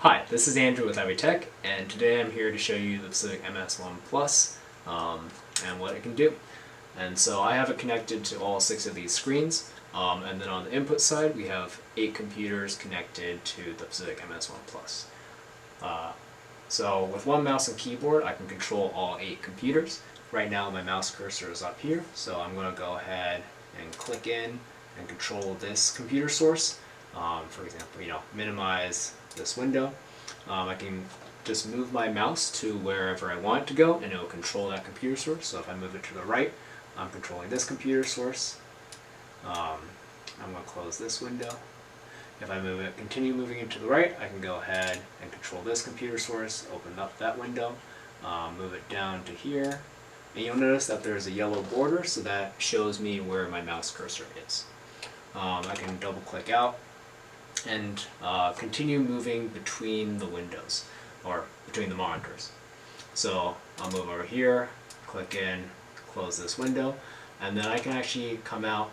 Hi, this is Andrew with Avitech, and today I'm here to show you the Pacific MS1 Plus and what it can do. And so I have it connected to all 6 of these screens, and then on the input side we have 8 computers connected to the Pacific MS1 Plus. So with one mouse and keyboard I can control all 8 computers. Right now my mouse cursor is up here, so I'm going to go ahead and click in and control this computer source. For example, minimize this window. I can just move my mouse to wherever I want it to go and it will control that computer source. So if I move it to the right, I'm controlling this computer source. I'm going to close this window. If I continue moving it to the right, I can go ahead and control this computer source, open up that window, move it down to here. And you'll notice that there's a yellow border, so that shows me where my mouse cursor is. I can double click out and continue moving between the windows, or between the monitors. So I'll move over here, click in, close this window, and then I can actually come out,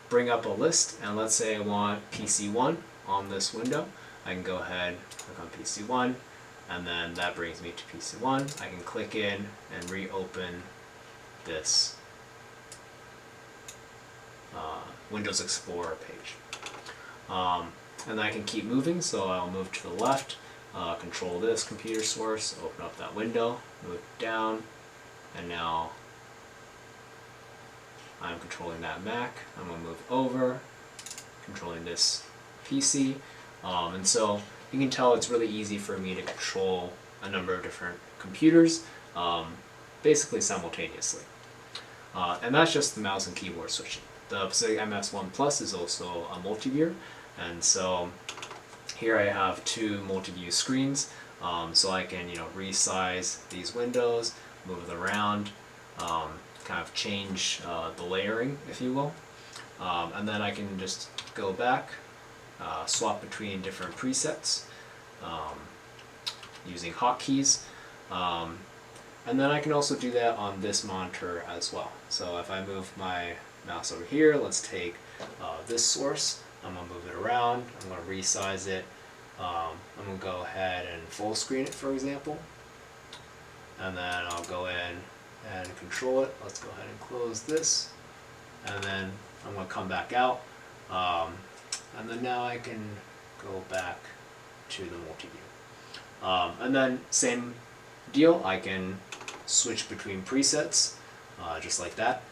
bring up a list, and let's say I want PC1 on this window. I can go ahead, click on PC1, and then that brings me to PC1. I can click in and reopen this Windows Explorer page. And then I can keep moving, so I'll move to the left, control this computer source, open up that window, move down, and now I'm controlling that Mac. I'm going to move over, controlling this PC, and so you can tell it's really easy for me to control a number of different computers, basically simultaneously. And that's just the mouse and keyboard switching. The Pacific MS1 Plus is also a Multiview, and so here I have 2 Multiview screens, so I can resize these windows, move it around, kind of change the layering, if you will, and then I can just go back, swap between different presets using hotkeys. And then I can also do that on this monitor as well. So if I move my mouse over here, let's take this source, I'm going to move it around, I'm going to resize it, I'm going to go ahead and full screen it, for example, and then I'll go in and control it. Let's go ahead and close this, and then I'm going to come back out, and then now I can go back to the Multiview. And then same deal, I can switch between presets, just like that.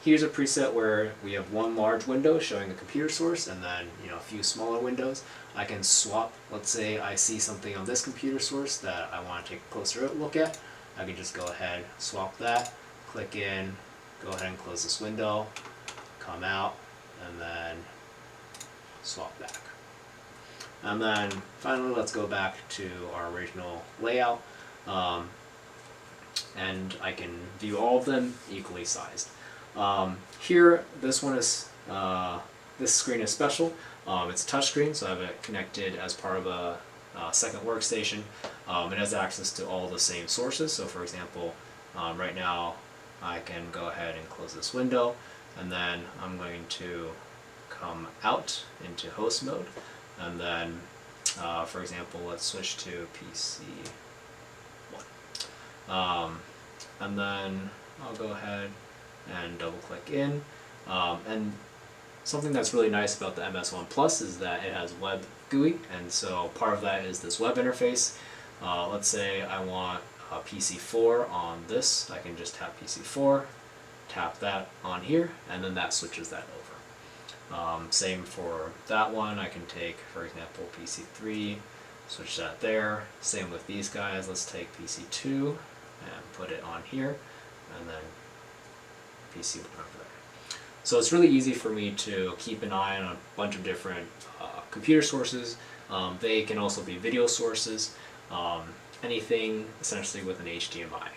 Here's a preset where we have one large window showing the computer source and then a few smaller windows. I can swap. Let's say I see something on this computer source that I want to take a closer look at. I can just go ahead, swap that, click in, go ahead and close this window, come out, and then swap back. And then finally, let's go back to our original layout, and I can view all of them equally sized. Here, this one is this screen is special. It's a touch screen, so I have it connected as part of a second workstation. It has access to all the same sources. So, for example, right now I can go ahead and close this window, and then I'm going to come out into host mode, and then for example, let's switch to PC1, and then I'll go ahead and double click in, and something that's really nice about the MS1 Plus is that it has web GUI, and so part of that is this web interface. Let's say I want PC4 on this, I can just tap PC4, tap that on here, and then that switches that over. Same for that one, I can take, for example, PC3, switch that there. Same with these guys, let's take PC2 and put it on here, and then PC1 over there. So it's really easy for me to keep an eye on a bunch of different computer sources. They can also be video sources, anything essentially with an HDMI,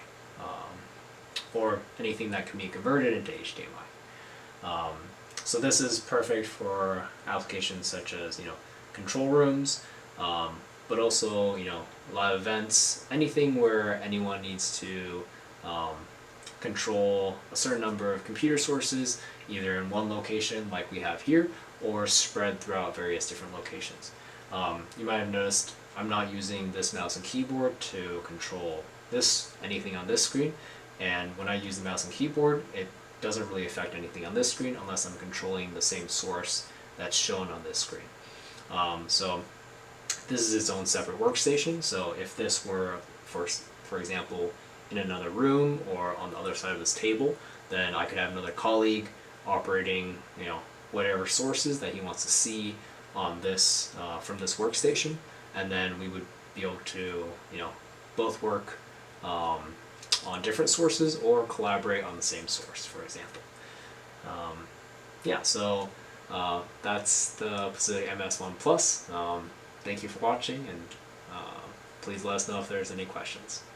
or anything that can be converted into HDMI. So this is perfect for applications such as control rooms, but also live events, anything where anyone needs to control a certain number of computer sources, either in one location like we have here, or spread throughout various different locations. You might have noticed I'm not using this mouse and keyboard to control anything on this screen, and when I use the mouse and keyboard, it doesn't really affect anything on this screen unless I'm controlling the same source that's shown on this screen. So this is its own separate workstation, so if this were, for example, in another room or on the other side of this table, then I could have another colleague operating, whatever sources that he wants to see on this from this workstation, and then we would be able to, both work on different sources or collaborate on the same source, for example. So that's the Pacific MS1 Plus. Thank you for watching, and please let us know if there's any questions.